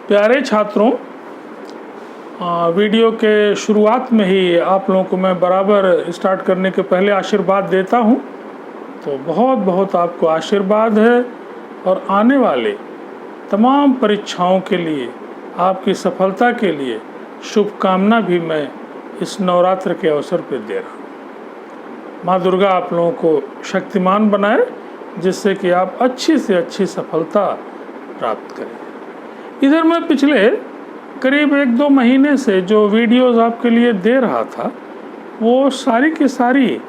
प्यारे छात्रों, वीडियो के शुरुआत में ही आप लोगों को मैं बराबर स्टार्ट करने के पहले आशीर्वाद देता हूं। तो बहुत बहुत आपको आशीर्वाद है और आने वाले तमाम परीक्षाओं के लिए आपकी सफलता के लिए शुभकामना भी मैं इस नवरात्र के अवसर पर दे रहा हूँ। माँ दुर्गा आप लोगों को शक्तिमान बनाए, जिससे कि आप अच्छी से अच्छी सफलता प्राप्त करें। इधर मैं पिछले करीब 1-2 महीने से जो वीडियोस आपके लिए दे रहा था वो सारी की सारी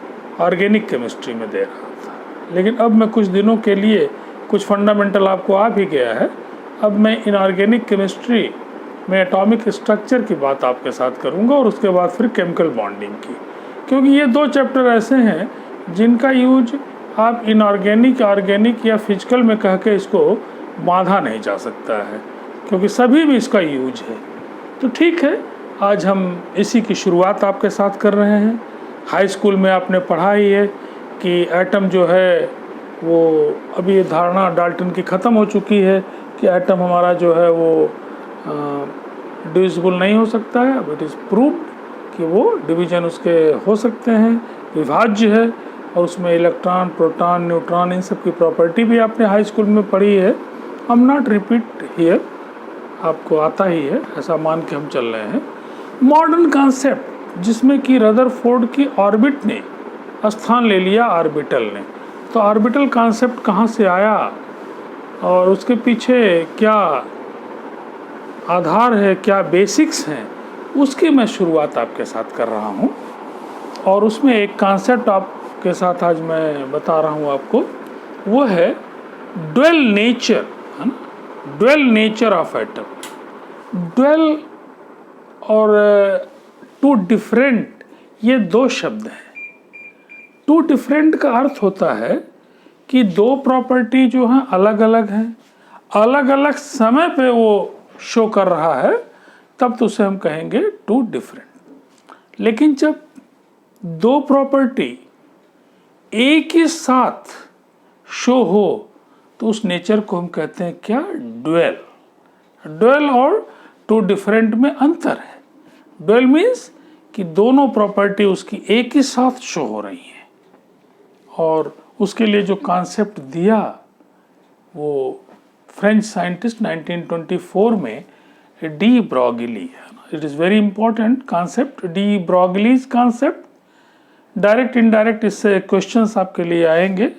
ऑर्गेनिक केमिस्ट्री में दे रहा था, लेकिन अब मैं कुछ दिनों के लिए कुछ फंडामेंटल आपको आ भी गया है। अब मैं इनऑर्गेनिक केमिस्ट्री में एटॉमिक स्ट्रक्चर की बात आपके साथ करूंगा और उसके बाद फिर केमिकल बॉन्डिंग की, क्योंकि ये 2 चैप्टर ऐसे हैं जिनका यूज आप इनऑर्गेनिक, ऑर्गेनिक या फिजिकल में कह के इसको बांधा नहीं जा सकता है, क्योंकि सभी में इसका यूज है। तो ठीक है, आज हम इसी की शुरुआत आपके साथ कर रहे हैं। हाई स्कूल में आपने पढ़ा ही है कि एटम जो है वो अभी ये धारणा डाल्टन की ख़त्म हो चुकी है कि एटम हमारा जो है वो डिविजिबल नहीं हो सकता है। अब इट इज़ प्रूव्ड कि वो डिवीजन उसके हो सकते हैं, विभाज्य है, और उसमें इलेक्ट्रॉन, प्रोटॉन, न्यूट्रॉन, इन सब की प्रॉपर्टी भी आपने हाई स्कूल में पढ़ी है। I am not repeat here, आपको आता ही है, ऐसा मान के हम चल रहे हैं। मॉडर्न कॉन्सेप्ट जिसमें कि रदरफोर्ड की ऑर्बिट ने स्थान ले लिया ऑर्बिटल ने। तो ऑर्बिटल कॉन्सेप्ट कहाँ से आया और उसके पीछे क्या आधार है, क्या बेसिक्स हैं, उसकी मैं शुरुआत आपके साथ कर रहा हूँ। और उसमें एक कॉन्सेप्ट आपके साथ आज मैं बता रहा हूँ आपको, वो है ड्वेल नेचर, है ना, dual nature of atom. Dual और टू डिफरेंट, ये 2 शब्द हैं। टू डिफरेंट का अर्थ होता है कि 2 प्रॉपर्टी जो हैं अलग अलग हैं, अलग अलग समय पे वो शो कर रहा है, तब तो उसे हम कहेंगे टू डिफरेंट। लेकिन जब 2 प्रॉपर्टी एक ही साथ शो हो तो उस नेचर को हम कहते हैं क्या? ड्वेल। ड्वेल और टू डिफरेंट में अंतर है। ड्वेल मीन्स कि दोनों प्रॉपर्टी उसकी एक ही साथ शो हो रही हैं, और उसके लिए जो कॉन्सेप्ट दिया वो फ्रेंच साइंटिस्ट 1924 में डी ब्रॉगली है। It is very important concept, de Broglie's concept. Direct indirect इससे क्वेश्चंस आपके लिए आएंगे।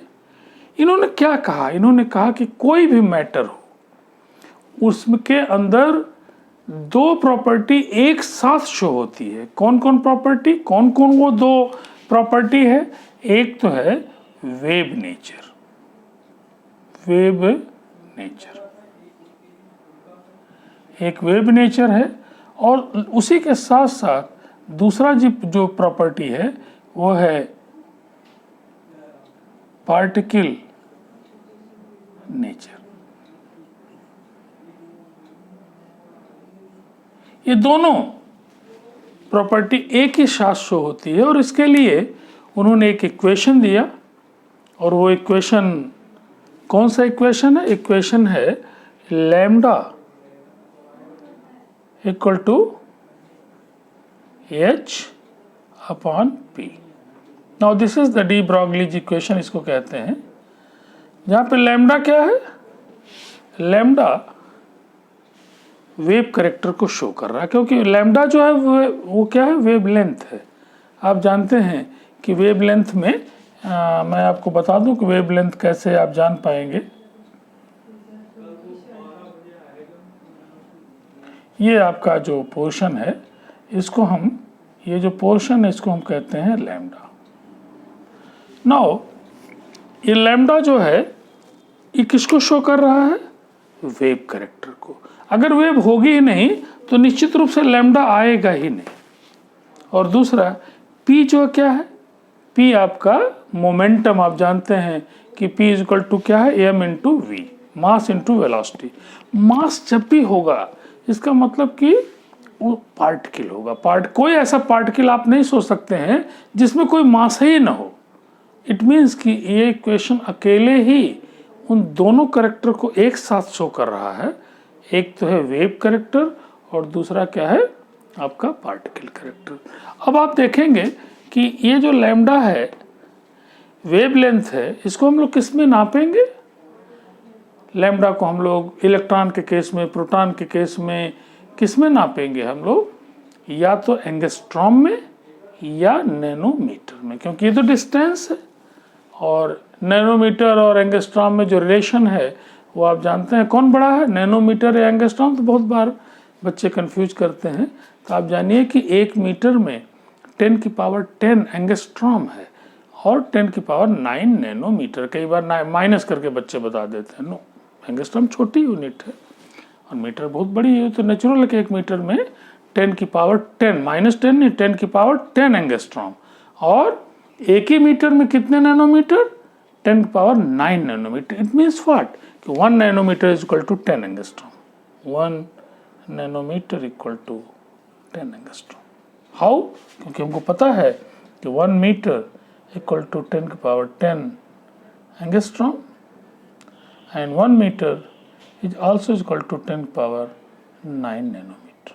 इन्होंने क्या कहा? इन्होंने कहा कि कोई भी मैटर हो उसके अंदर 2 प्रॉपर्टी एक साथ शो होती है। कौन कौन प्रॉपर्टी, कौन कौन वो 2 प्रॉपर्टी है? एक तो है वेव नेचर, वेव नेचर, एक वेव नेचर है, और उसी के साथ साथ दूसरा जो प्रॉपर्टी है वो है पार्टिकल नेचर। ये दोनों प्रॉपर्टी एक ही साथ शो होती है, और इसके लिए उन्होंने एक इक्वेशन दिया। और वो इक्वेशन कौन सा इक्वेशन है? इक्वेशन है lambda equal to h/p। Now this is the de Broglie's equation, इसको कहते हैं, जहाँ पे लैम्डा क्या है? लैम्डा वेव करेक्टर को शो कर रहा है, क्योंकि लैम्डा जो है वो क्या है? वेव लेंथ है। आप जानते हैं कि वेव लेंथ में मैं आपको बता दूं कि वेव लेंथ कैसे आप जान पाएंगे। ये आपका जो पोर्शन है, इसको हम, ये जो पोर्शन है इसको हम कहते हैं लैम्डा। नाउ ये लैम्डा जो है ये किसको शो कर रहा है? वेव करेक्टर को। अगर वेव होगी ही नहीं तो निश्चित रूप से लैम्डा आएगा ही नहीं। और दूसरा पी जो क्या है? पी आपका मोमेंटम। आप जानते हैं कि पी इज इक्वल टू क्या है? M into V, mass into velocity. Mass जब भी होगा इसका मतलब कि वो पार्टिकल होगा। कोई ऐसा पार्टिकल आप नहीं सोच सकते हैं जिसमें कोई मास ही ना हो। इट मीन्स कि ये इक्वेशन अकेले ही उन दोनों कैरेक्टर को एक साथ शो कर रहा है। एक तो है वेव कैरेक्टर और दूसरा क्या है आपका पार्टिकल कैरेक्टर। अब आप देखेंगे कि ये जो लैम्डा है वेवलेंथ है, इसको हम लोग किस में नापेंगे? लैम्डा को हम लोग इलेक्ट्रॉन के केस में, प्रोटॉन के केस में किस में नापेंगे हम लोग? या तो एंगस्ट्रॉम में या नैनोमीटर में, क्योंकि ये तो डिस्टेंस है। और नैनोमीटर और एंगस्ट्रॉम में जो रिलेशन है वो आप जानते हैं कौन बड़ा है, नैनोमीटर या एंगस्ट्रॉम। तो बहुत बार बच्चे कंफ्यूज करते हैं। तो आप जानिए कि 1 मीटर में 10 की पावर 10 एंगस्ट्रॉम है और 10 की पावर 9 नैनोमीटर। कई बार माइनस करके बच्चे बता देते हैं। नो, एंगस्ट्रॉम छोटी यूनिट है और मीटर बहुत बड़ी है। तो नेचुरल है कि 1 मीटर में 10 की पावर 10 -10 नहीं, 10 की पावर 10 एंगस्ट्रॉम। और एक ही मीटर में कितने नैनोमीटर? 10 की power 9 nanometre. It means what कि 1 nanometre is equal to 10 angstrom. 1 nanometre equal to 10 angstrom. How? क्योंकि हमको पता है कि 1 मीटर इक्वल टू 10 की power 10 angstrom and 1 metre is also equal to 10 की पावर 9 नैनोमीटर।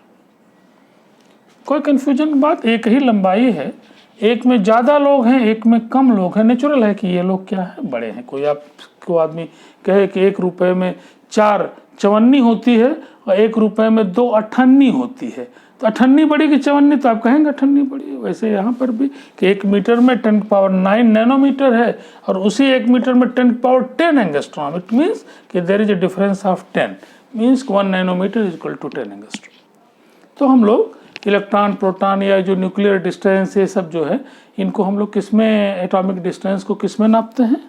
कोई कंफ्यूजन की बात? एक ही लंबाई है, एक में ज़्यादा लोग हैं, एक में कम लोग हैं। नेचुरल है कि ये लोग क्या है, बड़े हैं। कोई आपको आदमी कहे कि 1 रुपये में 4 चवन्नी होती है और 1 रुपये में 2 अठन्नी होती है, तो अठन्नी बड़ी कि चवन्नी? तो आप कहेंगे अठन्नी बड़ी है। वैसे यहाँ पर भी कि 1 मीटर में 10 की पावर 9 नैनोमीटर है और उसी 1 मीटर में 10 की पावर 10 एंगस्ट्रॉम। इट मीन्स कि there is a difference of 10, means 1 nanometre is equal to 10 angstrom. तो हम लोग इलेक्ट्रॉन, प्रोटॉन या जो न्यूक्लियर डिस्टेंस ये सब जो है, इनको हम लोग किस में, एटॉमिक डिस्टेंस को किस में नापते हैं?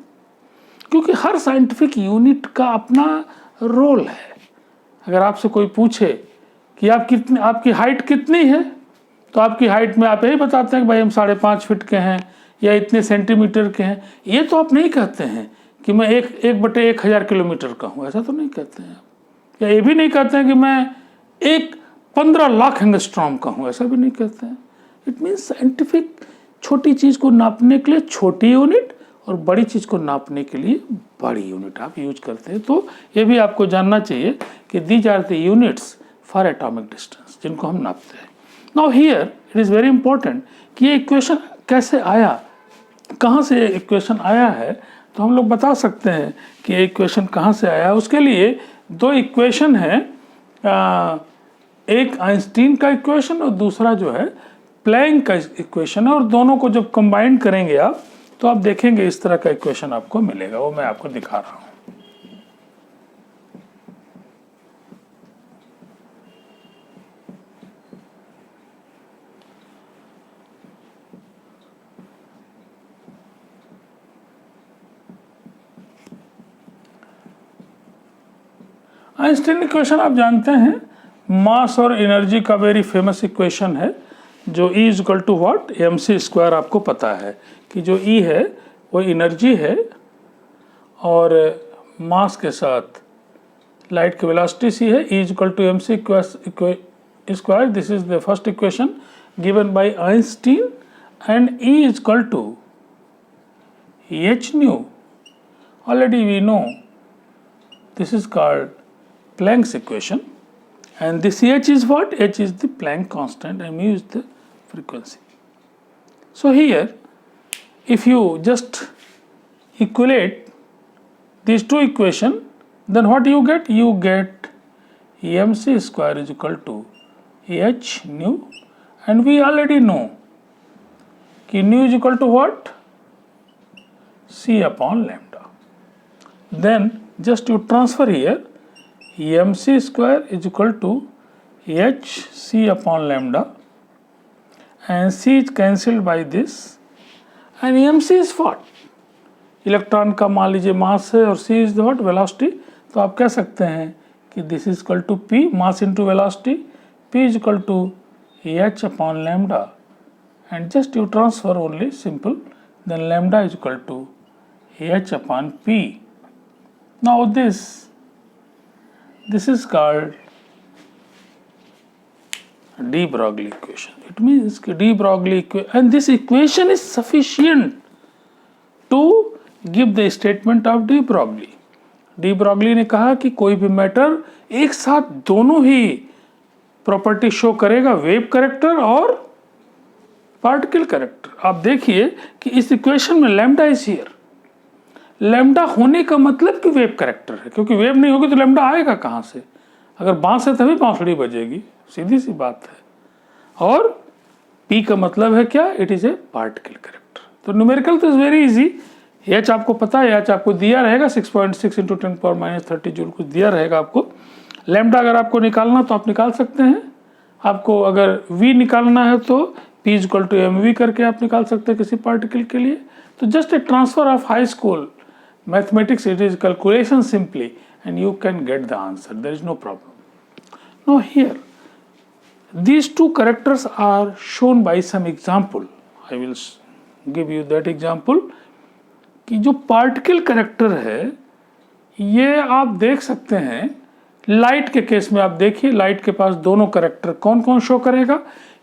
क्योंकि हर साइंटिफिक यूनिट का अपना रोल है। अगर आपसे कोई पूछे कि आपकी हाइट कितनी है, तो आपकी हाइट में आप यही बताते हैं कि भाई हम 5.5 फीट के हैं या इतने सेंटीमीटर के हैं। ये तो आप नहीं कहते हैं कि मैं 1/1000 किलोमीटर का हूँ, ऐसा तो नहीं कहते हैं। या ये भी नहीं कहते हैं कि मैं 15 लाख एंगस्ट्रॉम का हूँ, ऐसा भी नहीं कहते हैं। इट मीन्स साइंटिफिक छोटी चीज़ को नापने के लिए छोटी यूनिट और बड़ी चीज़ को नापने के लिए बड़ी यूनिट आप यूज करते हैं। तो ये भी आपको जानना चाहिए कि these are the units for atomic distance जिनको हम नापते हैं। Now here it is very important कि ये इक्वेशन कैसे आया, कहाँ से इक्वेशन आया है। तो हम लोग बता सकते हैं कि ये इक्वेशन कहाँ से आया है। उसके लिए 2 इक्वेशन है, एक आइंस्टीन का इक्वेशन और दूसरा जो है प्लैंक का इक्वेशन है। और दोनों को जब कंबाइन करेंगे आप, तो आप देखेंगे इस तरह का इक्वेशन आपको मिलेगा। वो मैं आपको दिखा रहा हूँ। आइंस्टीन इक्वेशन आप जानते हैं, मास और एनर्जी का वेरी फेमस इक्वेशन है, जो E is equal to what, mc²। आपको पता है कि जो E है वो एनर्जी है और मास के साथ लाइट की वेलोसिटी c है। E is equal to mc²। This is the first equation given by Einstein and E is equal to h nu। Already we know this is called Planck's equation, and this h is what? H is the Planck constant and mu is the frequency. So here if you just equate these 2 equations, then what you get? You get mc² is equal to h nu, and we already know कि nu is equal to what? c upon lambda. Then just you transfer here, mc² is equal to h c upon lambda, and c is cancelled by this, and mc is what? Electron का मान लीजिए मास है और c is the what? Velocity. तो आप कह सकते हैं कि this is equal to p, mass into velocity, p is equal to h upon lambda, and just you transfer only simple, then lambda is equal to h upon p. Now this is called de Broglie equation. It means de Broglie equation, and this equation is sufficient to give the statement of de Broglie. de Broglie ने कहा कि कोई भी matter एक साथ दोनों ही property show करेगा, wave character और पार्टिकल करेक्टर। आप देखिए कि इस इक्वेशन में लैम्डा इज हियर। लैम्डा होने का मतलब कि वेव करेक्टर है, क्योंकि वेव नहीं होगी तो लैम्डा आएगा कहाँ से? अगर बांस है तभी बांसुरी बजेगी, सीधी सी बात है। और पी का मतलब है क्या? It is a particle character. तो न्यूमेरिकल तो इज वेरी इजी। एच आपको पता है, एच आपको दिया रहेगा 6.6 × 10⁻30 जूल कुछ दिया रहेगा आपको। लैम्डा अगर आपको निकालना तो आप निकाल सकते हैं। आपको अगर v निकालना है तो p = mv करके आप निकाल सकते हैं किसी पार्टिकल के लिए। तो just a transfer of high school mathematics, it is calculation simply and you can get the answer, there is no problem. Now here these two characters are shown by some example. I will give you that example कि जो particle character है ये आप देख सकते हैं light के case में। आप देखिए लाइट के पास दोनों करेक्टर कौन कौन शो करेगा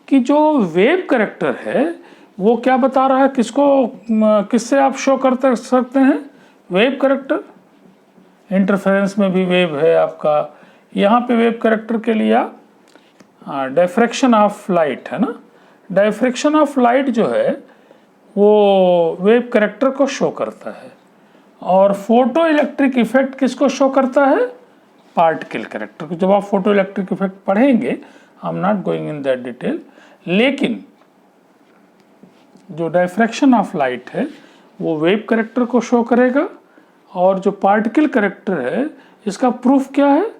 कि जो वेव करेक्टर है वो क्या बता रहा है, किसको किससे आप शो कर सकते हैं? Wave character. इंटरफेरेंस में भी वेव है आपका। यहाँ पे वेव करेक्टर के लिए डायफ्रैक्शन ऑफ लाइट है ना। डायफ्रैक्शन ऑफ लाइट जो है वो वेव करेक्टर को शो करता है। और फोटो इलेक्ट्रिक इफेक्ट किसको शो करता है? पार्टिकल करेक्टर को। जब आप फोटो इलेक्ट्रिक इफेक्ट पढ़ेंगे, I am not going in that detail, लेकिन जो डायफ्रैक्शन ऑफ लाइट है वो वेव करेक्टर को शो करेगा। और जो पार्टिकल करेक्टर है इसका प्रूफ क्या है?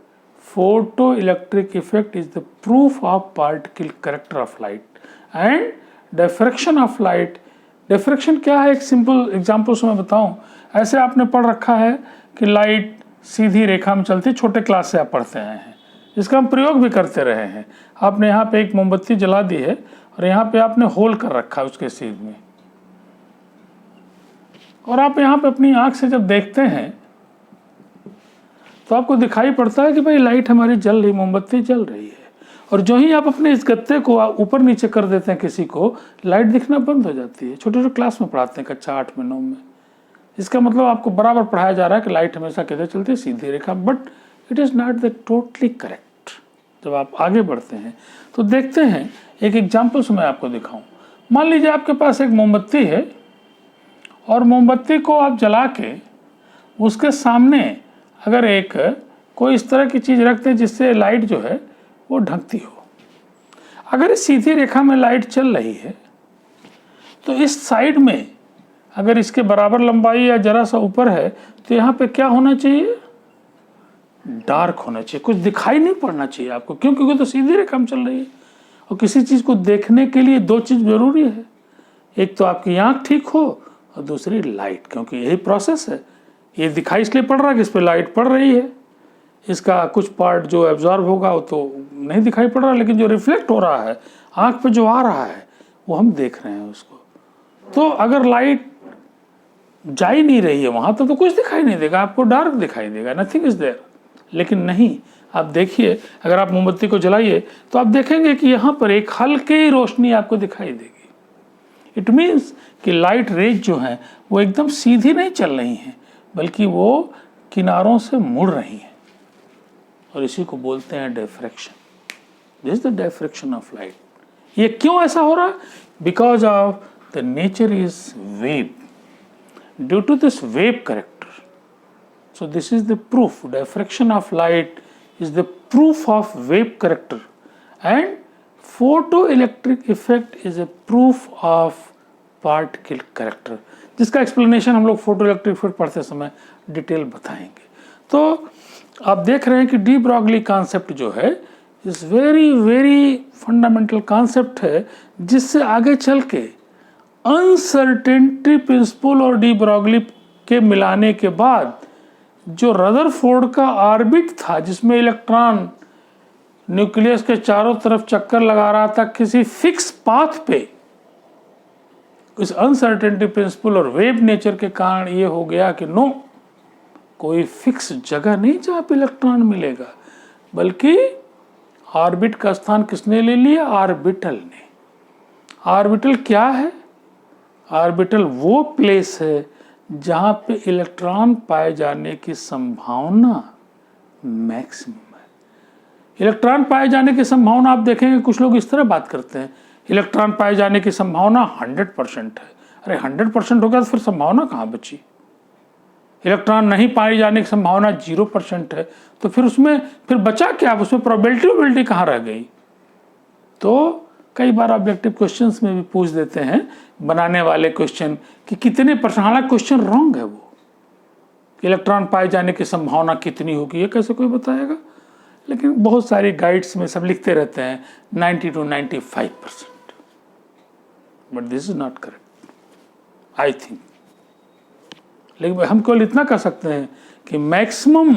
Photo electric effect is the proof of particle character of light and diffraction of light. Diffraction क्या है? एक सिंपल एग्जांपल से मैं बताऊं। ऐसे आपने पढ़ रखा है कि लाइट सीधी रेखा में चलती है, छोटे क्लास से आप पढ़ते आए हैं, इसका हम प्रयोग भी करते रहे हैं। आपने यहाँ पे एक मोमबत्ती जला दी है और यहाँ पे आपने होल कर रखा है उसके सीध में, और आप यहाँ पे अपनी आंख से जब देखते हैं तो आपको दिखाई पड़ता है कि भाई लाइट हमारी जल रही, मोमबत्ती जल रही है। और जो ही आप अपने इस गत्ते को ऊपर नीचे कर देते हैं किसी को, लाइट दिखना बंद हो जाती है। छोटे छोटे क्लास में पढ़ाते हैं, कक्षा 8 में 9 में। इसका मतलब आपको बराबर पढ़ाया जा रहा है कि लाइट हमेशा किधर चलती है? सीधी रेखा। But it is not the totally correct. जब आप आगे बढ़ते हैं तो देखते हैं, एक एग्जाम्पल से मैं आपको दिखाऊं। मान लीजिए आपके पास एक मोमबत्ती है और मोमबत्ती को आप जला के उसके सामने अगर एक कोई इस तरह की चीज़ रखते हैं जिससे लाइट जो है वो ढकती हो। अगर इस सीधी रेखा में लाइट चल रही है तो इस साइड में अगर इसके बराबर लंबाई या जरा सा ऊपर है तो यहाँ पे क्या होना चाहिए? डार्क होना चाहिए, कुछ दिखाई नहीं पड़ना चाहिए आपको। क्यों? क्योंकि तो सीधी रेखा में चल रही है। और किसी चीज़ को देखने के लिए दो चीज़ जरूरी है, एक तो आपकी आँख ठीक हो और दूसरी लाइट, क्योंकि यही प्रोसेस है। ये दिखाई इसलिए पड़ रहा है कि इस पर लाइट पड़ रही है, इसका कुछ पार्ट जो एब्जॉर्ब होगा वो तो नहीं दिखाई पड़ रहा, लेकिन जो रिफ्लेक्ट हो रहा है आँख पे जो आ रहा है वो हम देख रहे हैं उसको। तो अगर लाइट जा ही नहीं रही है वहाँ तो कुछ दिखाई नहीं देगा, आपको डार्क दिखाई देगा, नथिंग इज देयर। लेकिन नहीं, आप देखिए अगर आप मोमबत्ती को जलाइए तो आप देखेंगे कि यहाँ पर एक हल्की रोशनी आपको दिखाई देगी। इट मीन्स कि लाइट रेज जो हैं वो एकदम सीधी नहीं चल रही हैं, बल्कि वो किनारों से मुड़ रही हैं, और इसी को बोलते हैं diffraction. This is the diffraction of light. ये क्यों ऐसा हो रहा है? Because of the nature is wave, due to this wave character. So this is the proof. Diffraction of light is the proof of wave character, and photoelectric effect is a proof of particle character, जिसका explanation हम लोग photoelectric effect पढ़ते समय detail बताएंगे। तो आप देख रहे हैं कि डी ब्रॉगली कॉन्सेप्ट जो है इस वेरी वेरी फंडामेंटल कॉन्सेप्ट है, जिससे आगे चल के अनसर्टेनिटी प्रिंसिपल और डी ब्रॉगली के मिलाने के बाद जो रदरफोर्ड का ऑर्बिट था, जिसमें इलेक्ट्रॉन न्यूक्लियस के चारों तरफ चक्कर लगा रहा था किसी फिक्स पाथ पे, इस अनसर्टेनिटी प्रिंसिपल और वेव नेचर के कारण ये हो गया कि नो, कोई फिक्स जगह नहीं जहाँ पे इलेक्ट्रॉन मिलेगा, बल्कि ऑर्बिट का स्थान किसने ले लिया? ऑर्बिटल ने। ऑर्बिटल क्या है? ऑर्बिटल वो प्लेस है जहाँ पे इलेक्ट्रॉन पाए जाने की संभावना मैक्सिमम है। इलेक्ट्रॉन पाए जाने की संभावना आप देखेंगे कुछ लोग इस तरह बात करते हैं, इलेक्ट्रॉन पाए जाने की संभावना 100% है। अरे 100% होगा तो फिर संभावना कहाँ बची? इलेक्ट्रॉन नहीं पाए जाने की संभावना 0% है, तो फिर उसमें फिर बचा क्या? उसमें प्रोबेबिलिटी कहाँ रह गई? तो कई बार ऑब्जेक्टिव क्वेश्चंस में भी पूछ देते हैं बनाने वाले क्वेश्चन कि कितने परसेंट, हालांकि क्वेश्चन रॉन्ग है वो, इलेक्ट्रॉन पाए जाने की संभावना कितनी होगी ये कैसे कोई बताएगा? लेकिन बहुत सारी गाइड्स में सब लिखते रहते हैं 90 to 95%, but this is not correct I think. लेकिन हम केवल इतना कर सकते हैं कि मैक्सिमम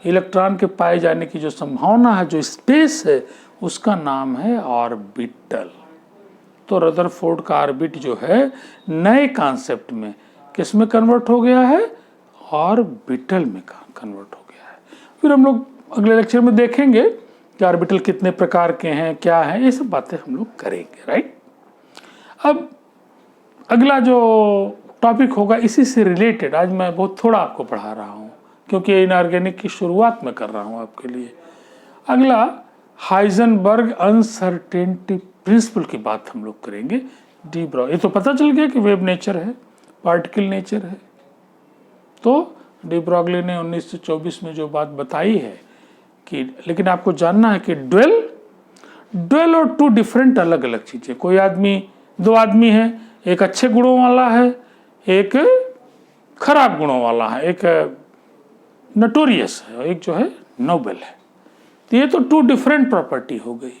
इलेक्ट्रॉन के पाए जाने की जो संभावना है, जो स्पेस है, उसका नाम है ऑर्बिटल। तो रदरफोर्ड का ऑर्बिट जो है नए कॉन्सेप्ट में किस में कन्वर्ट हो गया है? ऑर्बिटल में कन्वर्ट हो गया है। फिर हम लोग अगले लेक्चर में देखेंगे कि ऑर्बिटल कितने प्रकार के हैं, क्या है, ये सब बातें हम लोग करेंगे, राइट। अब अगला जो टॉपिक होगा इसी से रिलेटेड, आज मैं बहुत थोड़ा आपको पढ़ा रहा हूँ क्योंकि इनऑर्गेनिक की शुरुआत में कर रहा हूँ आपके लिए। अगला हाइजेनबर्ग अनसर्टेनिटी प्रिंसिपल की बात हम लोग करेंगे। डी ब्रॉगली, ये तो पता चल गया कि वेव नेचर है, पार्टिकल नेचर है। तो डी ब्रॉगली ने 1924 में जो बात बताई है कि, लेकिन आपको जानना है कि ड्वेल और टू डिफरेंट अलग अलग चीजें। कोई आदमी, दो आदमी है, एक अच्छे गुणों वाला है, एक खराब गुणों वाला है, एक नोटोरियस है, एक जो है नोबल है। तो ये तो टू डिफरेंट प्रॉपर्टी हो गई।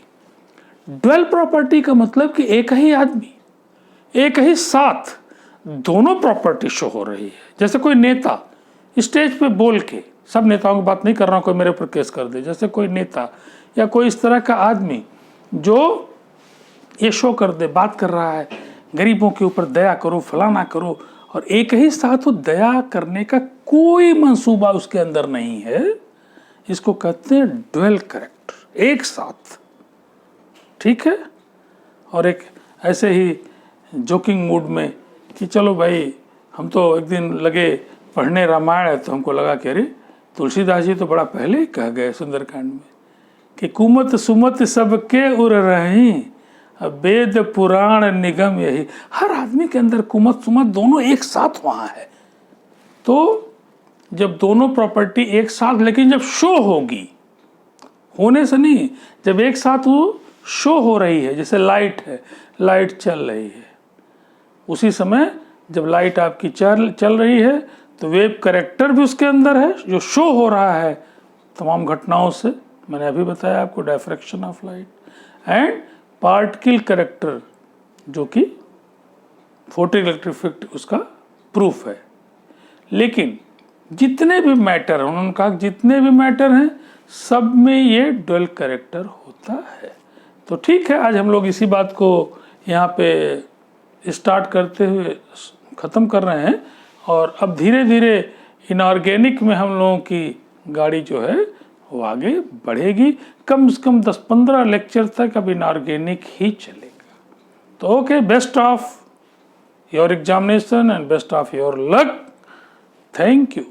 ड्वेल प्रॉपर्टी का मतलब कि एक ही आदमी एक ही साथ दोनों प्रॉपर्टी शो हो रही है। जैसे कोई नेता स्टेज पे बोल के, सब नेताओं की बात नहीं कर रहा हूं, कोई मेरे ऊपर केस कर दे, जैसे कोई नेता या कोई इस तरह का आदमी जो ये शो कर दे, बात कर रहा है गरीबों के ऊपर दया करो, फलाना करो, और एक ही साथ वो दया करने का कोई मंसूबा उसके अंदर नहीं है, इसको कहते हैं ड्वेल कैरेक्टर, एक साथ, ठीक है। और एक ऐसे ही जोकिंग मूड में कि चलो भाई हम तो एक दिन लगे पढ़ने रामायण, तो हमको लगा कि अरे तुलसीदास जी तो बड़ा पहले ही कह गए सुंदरकांड में कि कुमत सुमत सबके उर रही, वेद पुराण निगम यही। हर आदमी के अंदर कुमत सुमत दोनों एक साथ वहाँ है। तो जब दोनों प्रॉपर्टी एक साथ, लेकिन जब शो होगी, होने से नहीं, जब एक साथ वो शो हो रही है, जैसे लाइट है, लाइट चल रही है, उसी समय जब लाइट आपकी चल रही है तो वेव कैरेक्टर भी उसके अंदर है जो शो हो रहा है तमाम घटनाओं से। मैंने अभी बताया आपको diffraction of light, and particle character जो कि फोटोइलेक्ट्रिक इफेक्ट उसका प्रूफ है। लेकिन जितने भी मैटर, उन्होंने कहा जितने भी मैटर हैं सब में ये ड्वेल कैरेक्टर होता है। तो ठीक है, आज हम लोग इसी बात को यहाँ पे स्टार्ट करते हुए ख़त्म कर रहे हैं, और अब धीरे धीरे इनऑर्गेनिक में हम लोगों की गाड़ी जो है वो आगे बढ़ेगी। कम से कम 10-15 लेक्चर तक अब इनऑर्गेनिक ही चलेगा। तो okay, best of your examination and best of your luck. Thank you.